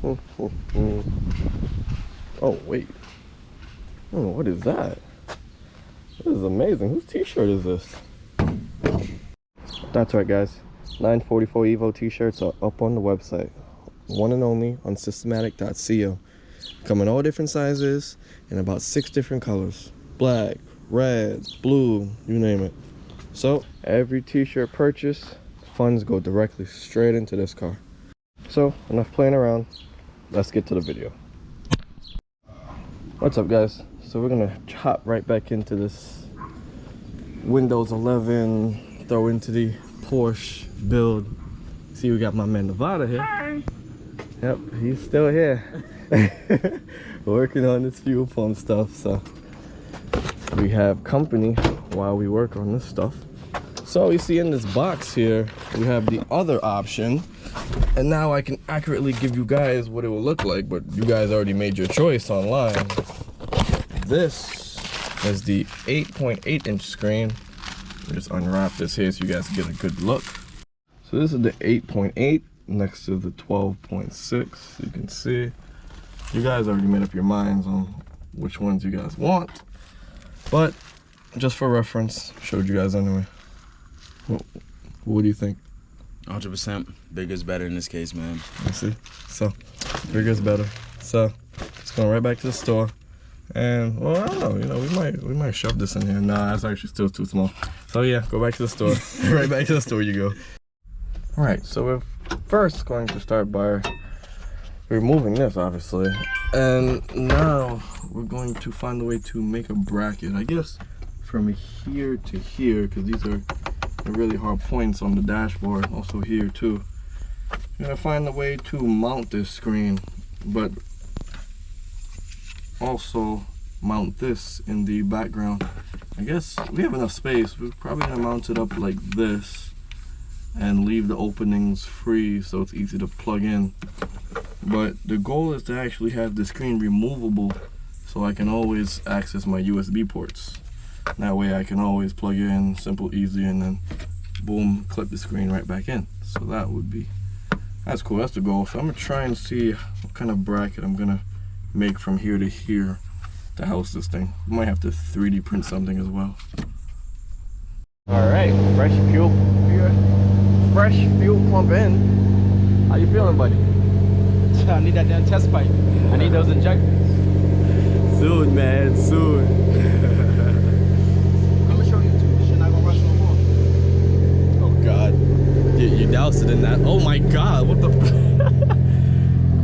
Oh, wait. Oh, what is that? This is amazing. Whose t-shirt is this? That's right, guys. 944 Evo t-shirts are up on the website. One and only on systematic.co. Come in all different sizes and about 6 different colors. Black, red, blue, you name it. So every t-shirt purchase, funds go directly straight into this car. So enough playing around. Let's get to the video. What's up, guys? So we're gonna hop right back into this Windows 11, throw into the Porsche build. See, we got my man Nevada here. Hi. Yep, he's still here. Working on this fuel pump stuff. So we have company while we work on this stuff. So you see in this box here, we have the other option. And now I can accurately give you guys what it will look like, but you guys already made your choice online. This is the 8.8-inch screen. Just unwrap this here so you guys get a good look. So this is the 8.8 next to the 12.6. You can see you guys already made up your minds on which ones you guys want, but just for reference, showed you guys anyway. What do you think? 100%. Bigger is better in this case, man. You see? So bigger is better. So it's going right back to the store. And well, I don't know, you know, we might shove this in here. Nah, that's actually still too small. So yeah, go back to the store. Right back to the store you go. All right, so we're first going to start by removing this, obviously, and now we're going to find a way to make a bracket, I guess from here to here, because these are the really hard points on the dashboard. Also here too. I'm gonna find a way to mount this screen, but also mount this in the background. I guess we have enough space. We're probably gonna mount it up like this and leave the openings free so it's easy to plug in. But the goal is to actually have the screen removable so I can always access my USB ports. That way I can always plug in, simple, easy, and then boom, clip the screen right back in. So that's cool, that's the goal. So I'm gonna try and see what kind of bracket I'm gonna make from here to here to house this thing. Might have to 3D print something as well. All right, fresh fuel pump in. How you feeling, buddy? I need that damn test pipe. I need those injectors. Soon, man, soon. I'm gonna show you too. Shit not gonna rush no more. Oh God, you doused it in that. Oh my God, what the?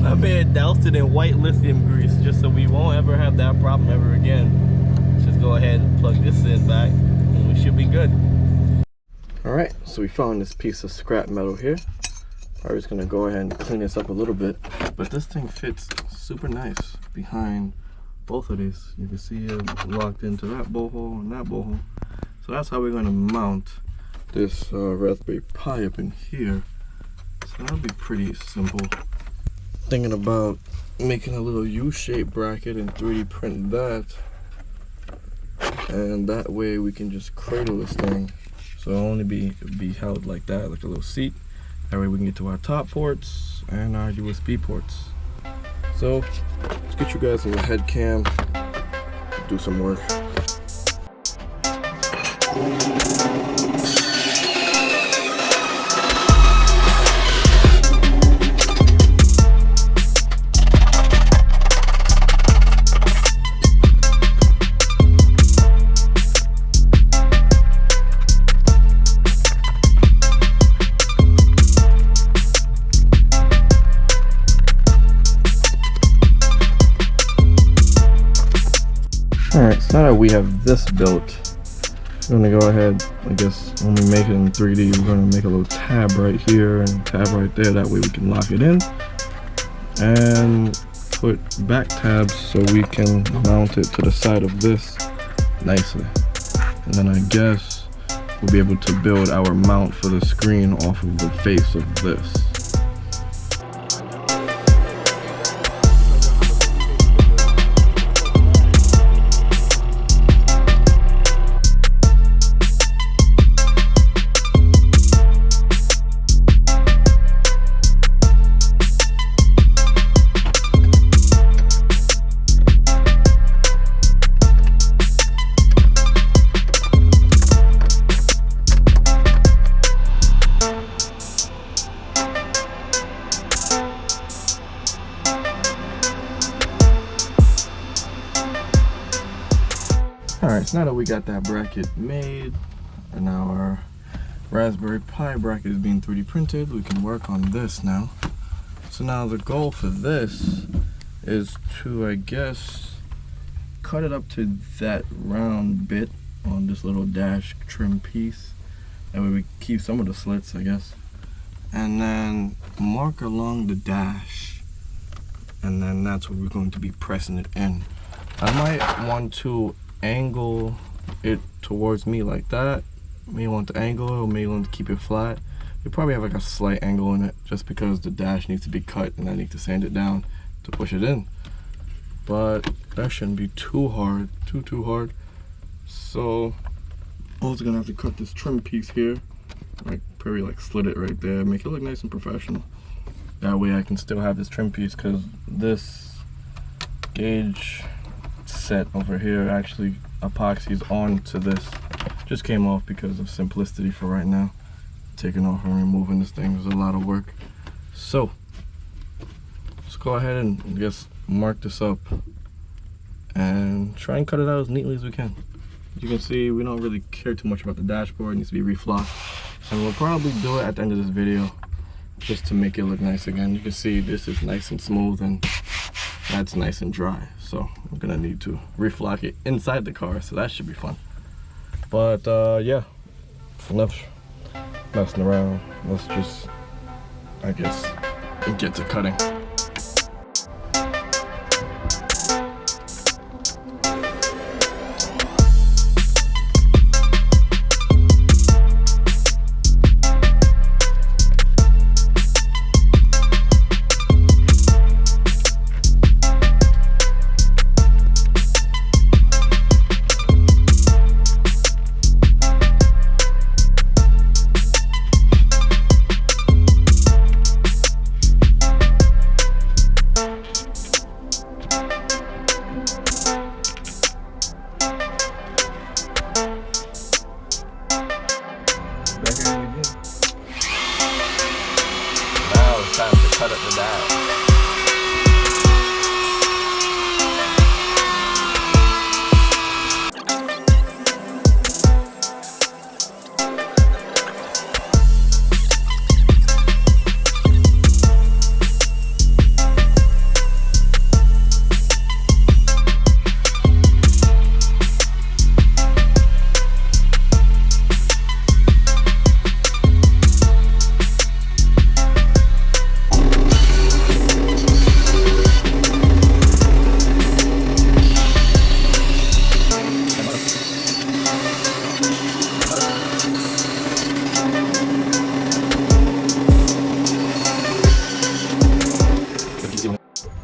My man doused it in white lithium grease just so we won't ever have that problem ever again. Just go ahead and plug this in back and we should be good. All right, so we found this piece of scrap metal here. I'm just gonna go ahead and clean this up a little bit, but this thing fits super nice behind both of these. You can see it locked into that bow hole and that bow hole. So that's how we're gonna mount this Raspberry Pi up in here. So that'll be pretty simple. Thinking about making a little U-shaped bracket and 3D print that, and that way we can just cradle this thing. So it'll only be held like that, like a little seat. That way we can get to our top ports and our USB ports. So let's get you guys in the head cam, do some work. Alright, so now that we have this built, we're going to go ahead, I guess when we make it in 3D, we're going to make a little tab right here and a tab right there. That way we can lock it in. And put back tabs so we can mount it to the side of this nicely. And then I guess we'll be able to build our mount for the screen off of the face of this. Alright, so now that we got that bracket made and our Raspberry Pi bracket is being 3D printed, we can work on this now. So now the goal for this is to, I guess, cut it up to that round bit on this little dash trim piece. That way we keep some of the slits, I guess. And then mark along the dash. And then that's where we're going to be pressing it in. I might want to angle it towards me like that. May want to angle it, or may want to keep it flat. You probably have like a slight angle in it just because the dash needs to be cut and I need to sand it down to push it in. But that shouldn't be too hard, too hard. So I'm also gonna have to cut this trim piece here, like probably like slit it right there, make it look nice and professional. That way I can still have this trim piece, because this gauge set over here actually epoxies onto this. Just came off because of simplicity for right now. Taking off and removing this thing is a lot of work. So let's go ahead and just mark this up and try and cut it out as neatly as we can. As you can see, we don't really care too much about the dashboard. It needs to be reflocked, and we'll probably do it at the end of this video just to make it look nice again. You can see this is nice and smooth and that's nice and dry, so I'm gonna need to reflock it inside the car, so that should be fun. But yeah, enough messing around. Let's just, I guess, get to cutting. Cut up the dash.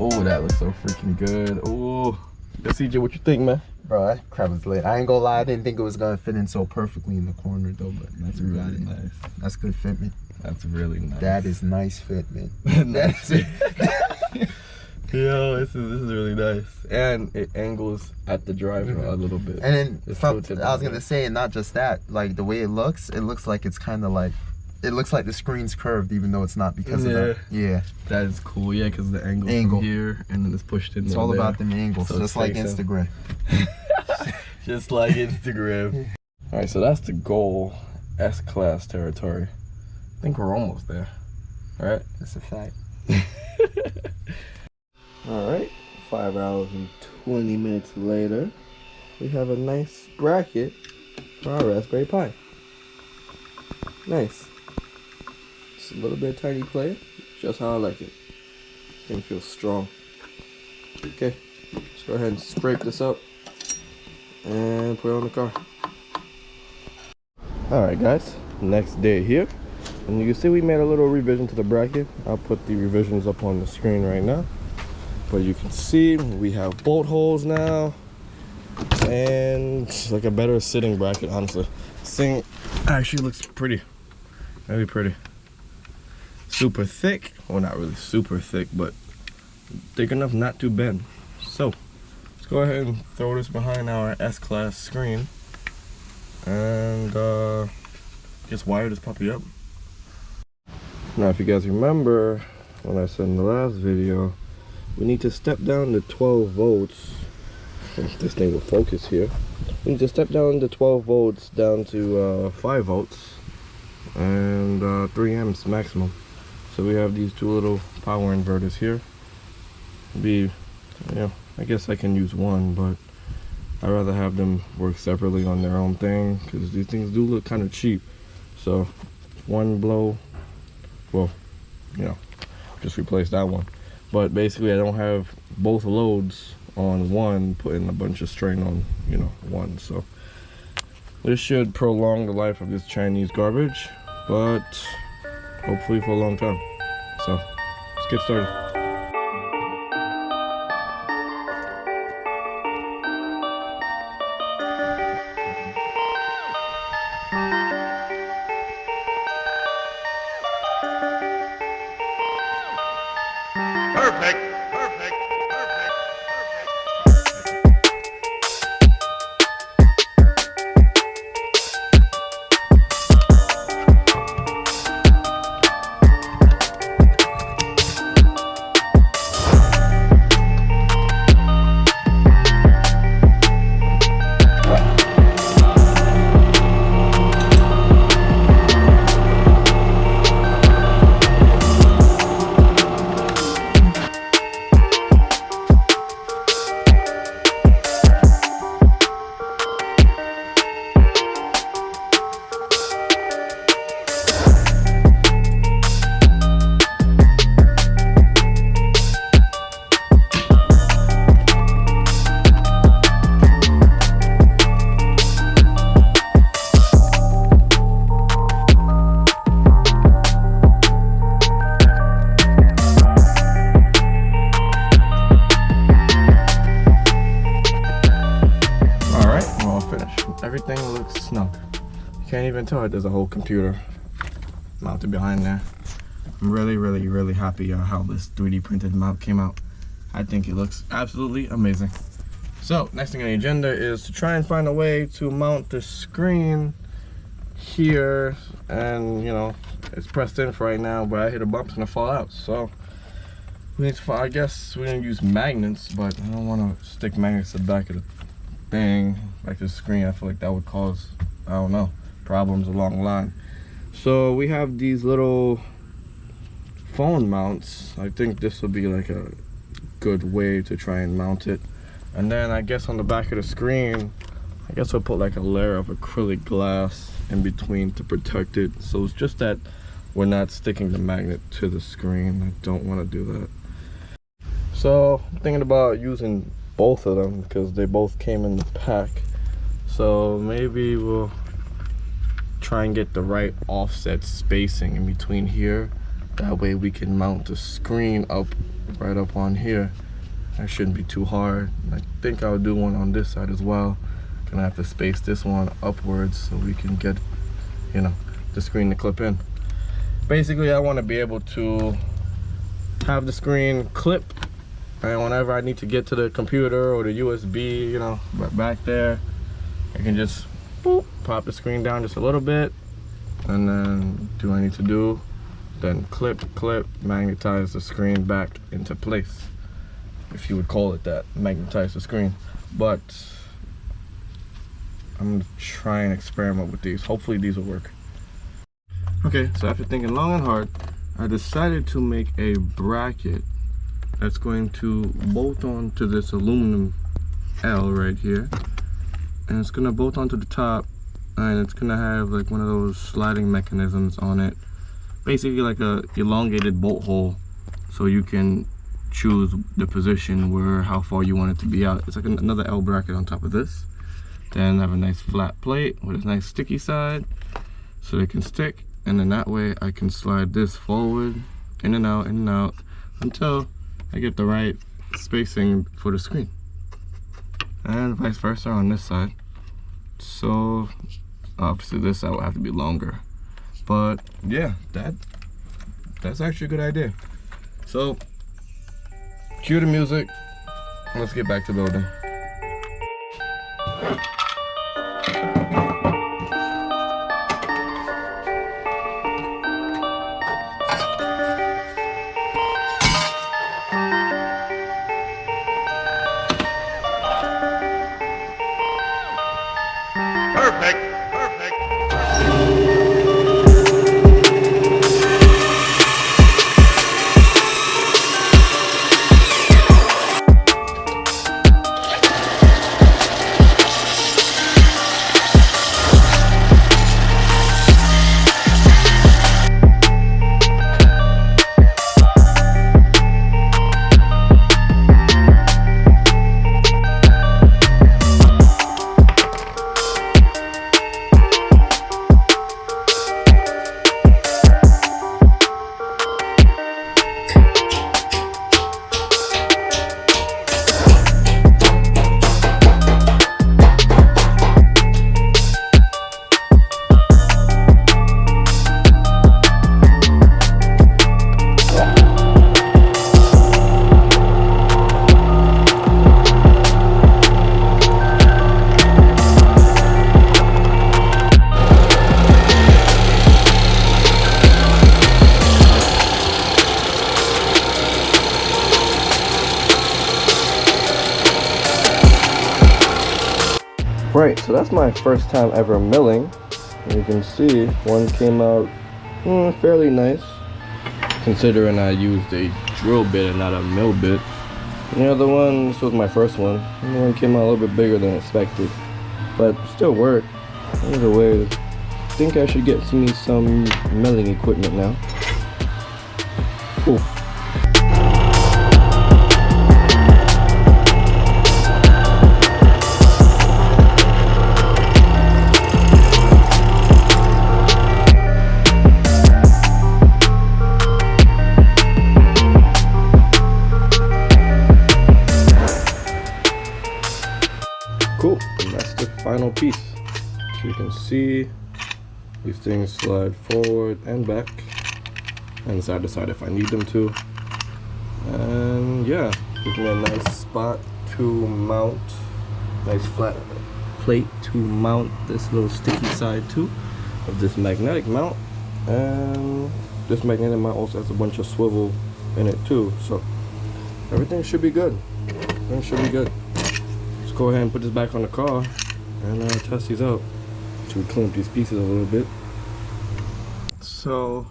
Oh, that looks so freaking good. Oh, CJ, what you think, man? Bro, that crap is lit. I ain't gonna lie, I didn't think it was gonna fit in so perfectly in the corner though, but That's really nice. That's good fitment. That's really nice. That is nice fitment. That's it. Yo, this is really nice. And it angles at the driver a little bit. And then I was gonna say, and not just that, like the way it looks like it's kind of like, it looks like the screen's curved even though it's not, because of that. Yeah. That is cool, yeah, because the angle from here and then it's pushed in. It's all about them angles, so just like Instagram. Just like Instagram. All right, so that's the goal, S-Class territory. I think we're almost there, all right? That's a fact. All right, 5 hours and 20 minutes later, we have a nice bracket for our Raspberry Pi. Nice. Just a little bit of tiny play, just how I like it. This thing feels strong. Okay, let's go ahead and scrape this up and put it on the car. All right, guys, next day here. And you can see we made a little revision to the bracket. I'll put the revisions up on the screen right now. But you can see we have bolt holes now and like a better sitting bracket, honestly. This thing actually looks pretty, very pretty. Super thick, well, not really super thick, but thick enough not to bend. So let's go ahead and throw this behind our S-Class screen and just wire this puppy up. Now, if you guys remember when I said in the last video, we need to step down to 12 volts if this thing will focus here. You just step down the 12 volts down to 5 volts and 3 amps maximum. So we have these two little power inverters here. I guess I can use one, but I'd rather have them work separately on their own thing, because these things do look kind of cheap. So one blow, well, just replace that one. But basically I don't have both loads on one, putting a bunch of strain on one. So this should prolong the life of this Chinese garbage, but hopefully for a long time. So let's get started. Perfect, perfect, perfect, Everything looks snug. You can't even tell it. There's a whole computer mounted behind there. I'm really happy how this 3D printed mount came out. I think it looks absolutely amazing. So next thing on the agenda is to try and find a way to mount the screen here, and it's pressed in for right now, but I hit a bump and it fall out. So we need to, I guess we're gonna use magnets, but I don't want to stick magnets to the back of the thing, like the screen. I feel like that would cause, I don't know, problems along the line. So we have these little phone mounts. I think this would be like a good way to try and mount it. And then I guess on the back of the screen, I guess we'll put like a layer of acrylic glass in between to protect it. So it's just that we're not sticking the magnet to the screen. I don't want to do that. So I'm thinking about using both of them because they both came in the pack. So maybe we'll try and get the right offset spacing in between here. That way we can mount the screen up right up on here. That shouldn't be too hard. I think I'll do one on this side as well. Gonna have to space this one upwards so we can get, the screen to clip in. Basically, I want to be able to have the screen clip, and whenever I need to get to the computer or the USB, back there, I can just boop, pop the screen down just a little bit, and then do what I need to do, then clip, magnetize the screen back into place, if you would call it that, magnetize the screen. But I'm gonna try and experiment with these. Hopefully these will work. Okay, so after thinking long and hard, I decided to make a bracket that's going to bolt onto this aluminum L right here, and it's gonna bolt onto the top, and it's gonna have like one of those sliding mechanisms on it, basically like a elongated bolt hole, so you can choose the position where how far you want it to be out. It's like another L bracket on top of this. Then have a nice flat plate with a nice sticky side so they can stick, and then that way I can slide this forward, in and out until I get the right spacing for the screen, and vice versa on this side. So obviously this side will have to be longer, but yeah, that's actually a good idea. So cue the music, let's get back to building. Right, so that's my first time ever milling. And you can see one came out fairly nice, considering I used a drill bit and not a mill bit. And the other one, this was my first one. And the one came out a little bit bigger than expected, but still worked. Either way, I think I should get me some milling equipment now. Cool. Cool, and that's the final piece. So you can see these things slide forward and back and side to side if I need them to. And yeah, gives me a nice spot to mount, nice flat plate to mount this little sticky side too of this magnetic mount. And this magnetic mount also has a bunch of swivel in it too, so everything should be good. Everything should be good. Let's go ahead and put this back on the car and test these out. To clean up these pieces a little bit. So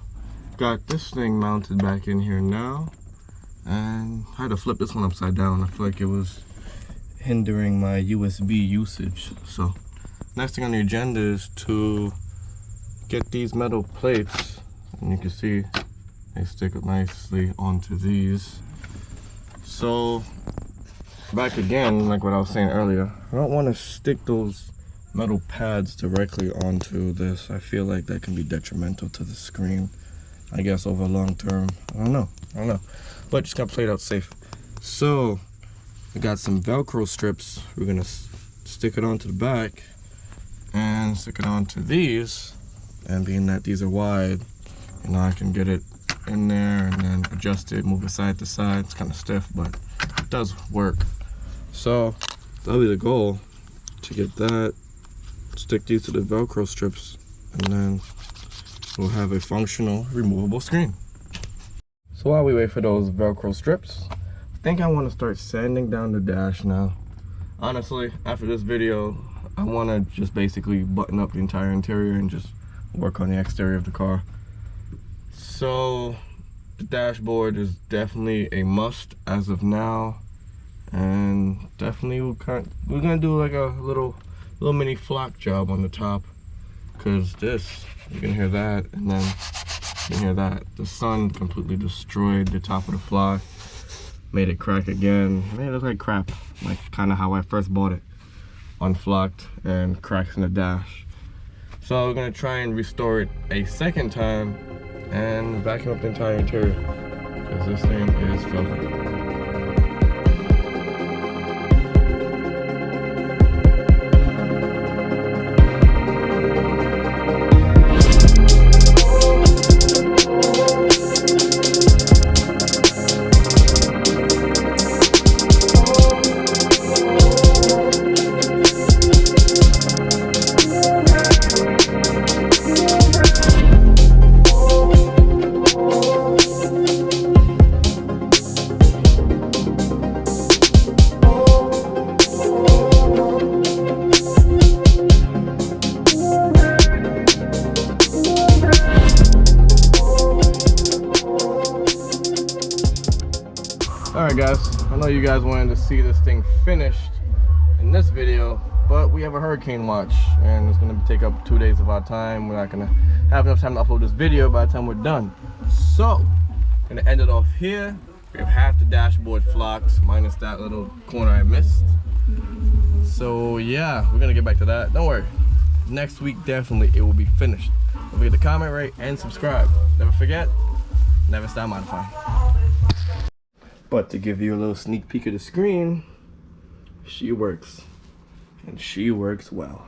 got this thing mounted back in here now, and I had to flip this one upside down. I feel like it was hindering my USB usage. So next thing on the agenda is to get these metal plates, and you can see they stick up nicely onto these. So back again, like what I was saying earlier, I don't want to stick those metal pads directly onto this. I feel like that can be detrimental to the screen, I guess, over long term. I don't know, but just gotta play it out safe. So we got some Velcro strips. We're gonna stick it onto the back and stick it onto these, and being that these are wide, I can get it in there and then adjust it, move it side to side. It's kind of stiff, but it does work. So that'll be the goal, to get that, stick these to the Velcro strips, and then we'll have a functional removable screen. So while we wait for those Velcro strips, I think I want to start sanding down the dash now. Honestly, after this video, I want to just basically button up the entire interior and just work on the exterior of the car. So the dashboard is definitely a must as of now, and definitely we're gonna do like a little mini flock job on the top, because this, you can hear that, and then you can hear that. The sun completely destroyed the top of the fly, made it crack again, made it look like crap, like kind of how I first bought it, unflocked and cracks in the dash. So we're gonna try and restore it a second time and vacuum up the entire interior, because this thing is filthy. Alright guys, I know you guys wanted to see this thing finished in this video, but we have a hurricane watch and it's going to take up 2 days of our time. We're not going to have enough time to upload this video by the time we're done. So, I'm going to end it off here. We have half the dashboard flocked, minus that little corner I missed. So yeah, we're going to get back to that. Don't worry, next week definitely it will be finished. Don't forget to comment, rate, and subscribe. Never forget, never stop modifying. But to give you a little sneak peek of the screen, she works, and she works well.